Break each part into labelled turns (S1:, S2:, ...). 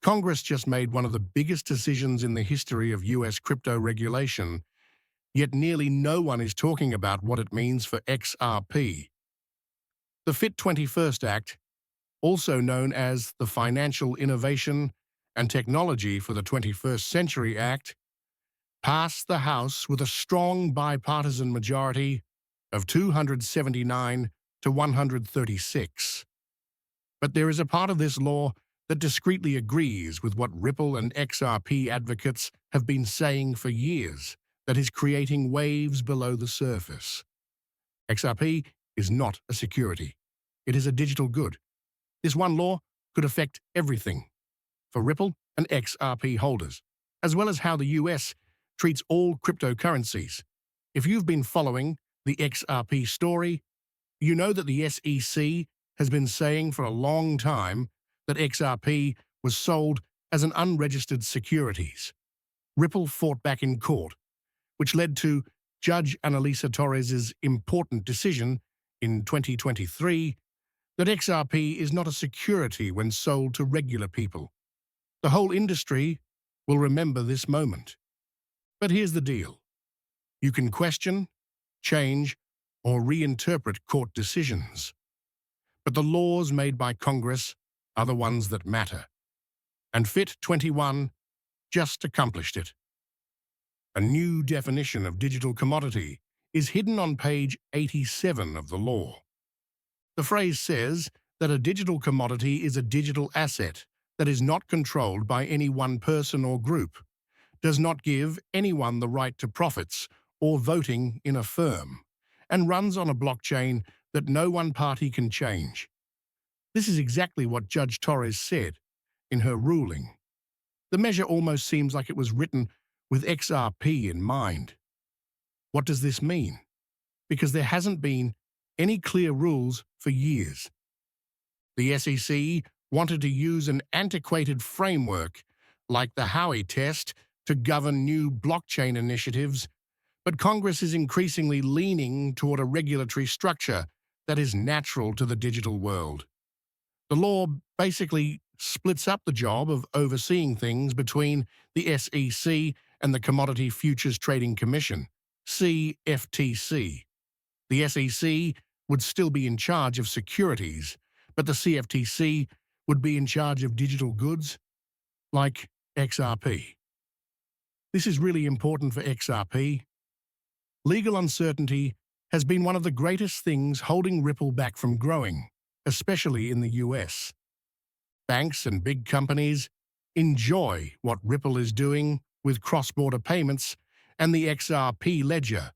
S1: Congress just made one of the biggest decisions in the history of US crypto regulation, yet nearly no one is talking about what it means for XRP. The FIT 21st Act, also known as the Financial Innovation and Technology for the 21st Century Act, passed the House with a strong bipartisan majority of 279 to 136. But there is a part of this law that discreetly agrees with what Ripple and XRP advocates have been saying for years, that is creating waves below the surface. XRP is not a security. It is a digital good. This one law could affect everything for Ripple and XRP holders, as well as how the US treats all cryptocurrencies. If you've been following the XRP story, you know that the SEC has been saying for a long time that XRP was sold as an unregistered securities. Ripple fought back in court, which led to Judge Analisa Torres's important decision in 2023 that XRP is not a security when sold to regular people. The whole industry will remember this moment. But here's the deal. You can question, change, or reinterpret court decisions. But the laws made by Congress are the ones that matter. And FIT 21 just accomplished it. A new definition of digital commodity is hidden on page 87 of the law. The phrase says that a digital commodity is a digital asset that is not controlled by any one person or group, does not give anyone the right to profits or voting in a firm, and runs on a blockchain that no one party can change. This is exactly what Judge Torres said in her ruling. The measure almost seems like it was written with XRP in mind. What does this mean? Because there hasn't been any clear rules for years. The SEC wanted to use an antiquated framework like the Howey test to govern new blockchain initiatives, but Congress is increasingly leaning toward a regulatory structure that is natural to the digital world. The law basically splits up the job of overseeing things between the SEC and the Commodity Futures Trading Commission, CFTC. The SEC would still be in charge of securities, but the CFTC would be in charge of digital goods, like XRP. This is really important for XRP. Legal uncertainty has been one of the greatest things holding Ripple back from growing, especially in the US. Banks and big companies enjoy what Ripple is doing with cross-border payments and the XRP ledger,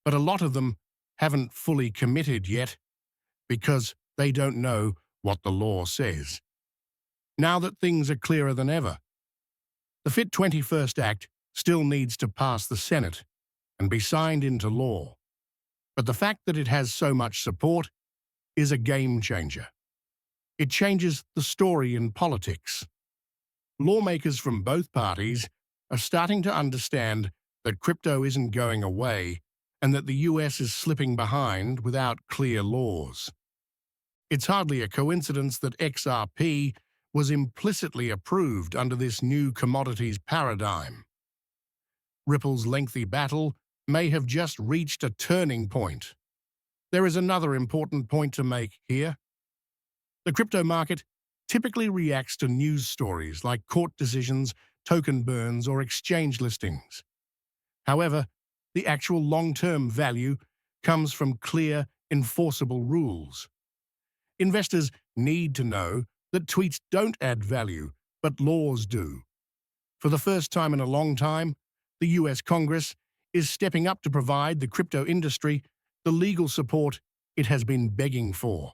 S1: but a lot of them haven't fully committed yet because they don't know what the law says. Now that things are clearer than ever, the FIT 21st Act still needs to pass the Senate and be signed into law. But the fact that it has so much support is a game changer. It changes the story in politics. Lawmakers from both parties are starting to understand that crypto isn't going away and that the US is slipping behind without clear laws. It's hardly a coincidence that XRP was implicitly approved under this new commodities paradigm. Ripple's lengthy battle may have just reached a turning point. There is another important point to make here. The crypto market typically reacts to news stories like court decisions, token burns, or exchange listings. However, the actual long-term value comes from clear, enforceable rules. Investors need to know that tweets don't add value, but laws do. For the first time in a long time, the US Congress is stepping up to provide the crypto industry the legal support it has been begging for.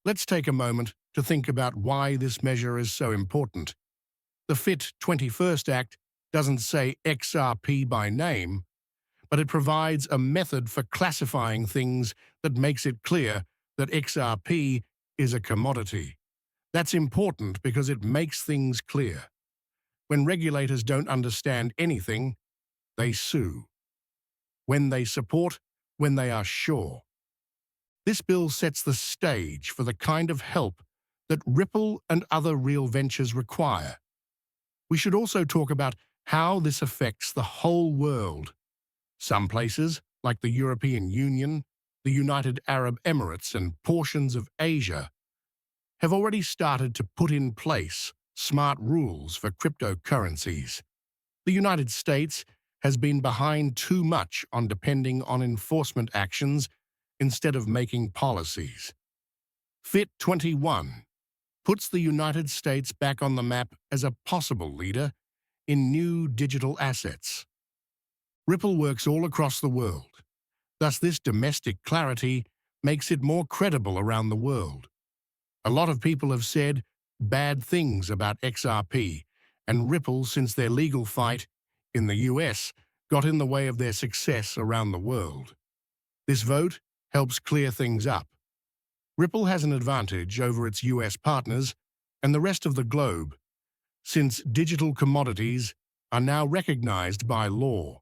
S1: Let's take a moment to think about why this measure is so important. The FIT 21st Act doesn't say XRP by name, but it provides a method for classifying things that makes it clear that XRP is a commodity. That's important because it makes things clear. When regulators don't understand anything, they sue. When they support, when they are sure. This bill sets the stage for the kind of help that Ripple and other real ventures require. We should also talk about how this affects the whole world. Some places, like the European Union, the United Arab Emirates, and portions of Asia, have already started to put in place smart rules for cryptocurrencies. The United States has been behind too much on depending on enforcement actions instead of making policies. FIT 21 puts the United States back on the map as a possible leader in new digital assets. Ripple works all across the world. Thus, this domestic clarity makes it more credible around the world. A lot of people have said bad things about XRP and Ripple since their legal fight in the US got in the way of their success around the world. This vote helps clear things up. Ripple has an advantage over its US partners and the rest of the globe, since digital commodities are now recognized by law.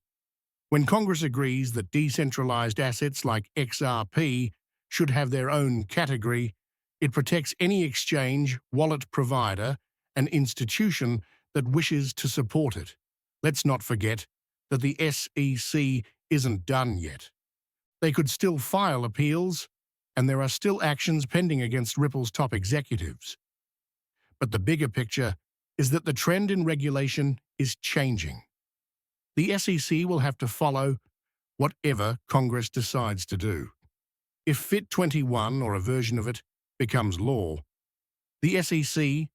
S1: When Congress agrees that decentralized assets like XRP should have their own category, it protects any exchange, wallet provider, and institution that wishes to support it. Let's not forget that the SEC isn't done yet. They could still file appeals, and there are still actions pending against Ripple's top executives. But the bigger picture is that the trend in regulation is changing. The SEC will have to follow whatever Congress decides to do. If FIT 21 or a version of it becomes law, the SEC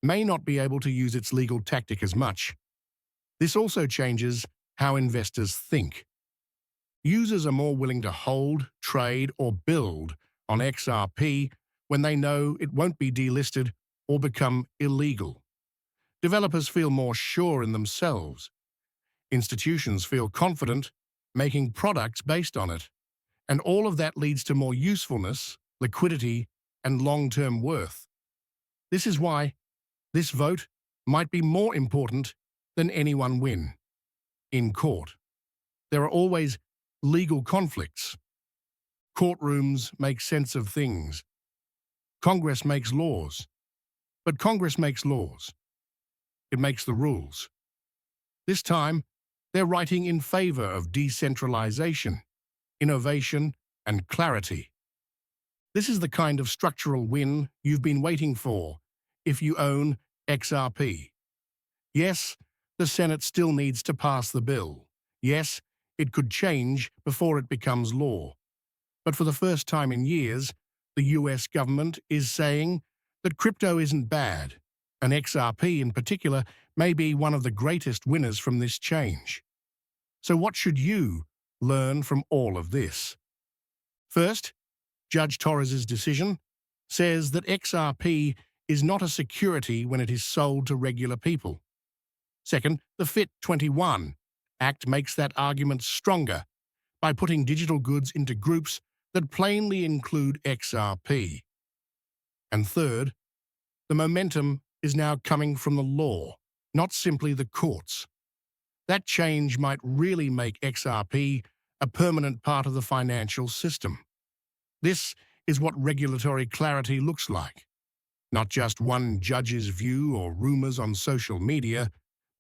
S1: may not be able to use its legal tactic as much. This also changes how investors think. Users are more willing to hold, trade, or build on XRP when they know it won't be delisted or become illegal. Developers feel more sure in themselves. Institutions feel confident making products based on it. And all of that leads to more usefulness, liquidity, and long-term worth. This is why this vote might be more important than any one win. In court, there are always legal conflicts. Courtrooms make sense of things. Congress makes laws. But Congress makes laws. It makes the rules. This time, they're writing in favor of decentralization, innovation, and clarity. This is the kind of structural win you've been waiting for if you own XRP. Yes, the Senate still needs to pass the bill. Yes, it could change before it becomes law. But for the first time in years, the US government is saying that crypto isn't bad, and XRP in particular may be one of the greatest winners from this change. So what should you learn from all of this? First, Judge Torres's decision says that XRP is not a security when it is sold to regular people. Second, the FIT 21 Act makes that argument stronger by putting digital goods into groups that plainly include XRP. And third, the momentum is now coming from the law, not simply the courts. That change might really make XRP a permanent part of the financial system. This is what regulatory clarity looks like. Not just one judge's view or rumors on social media,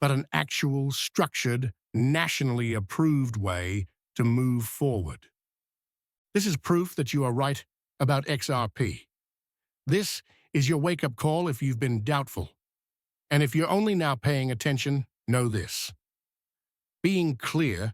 S1: but an actual, structured, nationally approved way to move forward. This is proof that you are right about XRP. This is your wake-up call if you've been doubtful. And if you're only now paying attention, know this. Being clear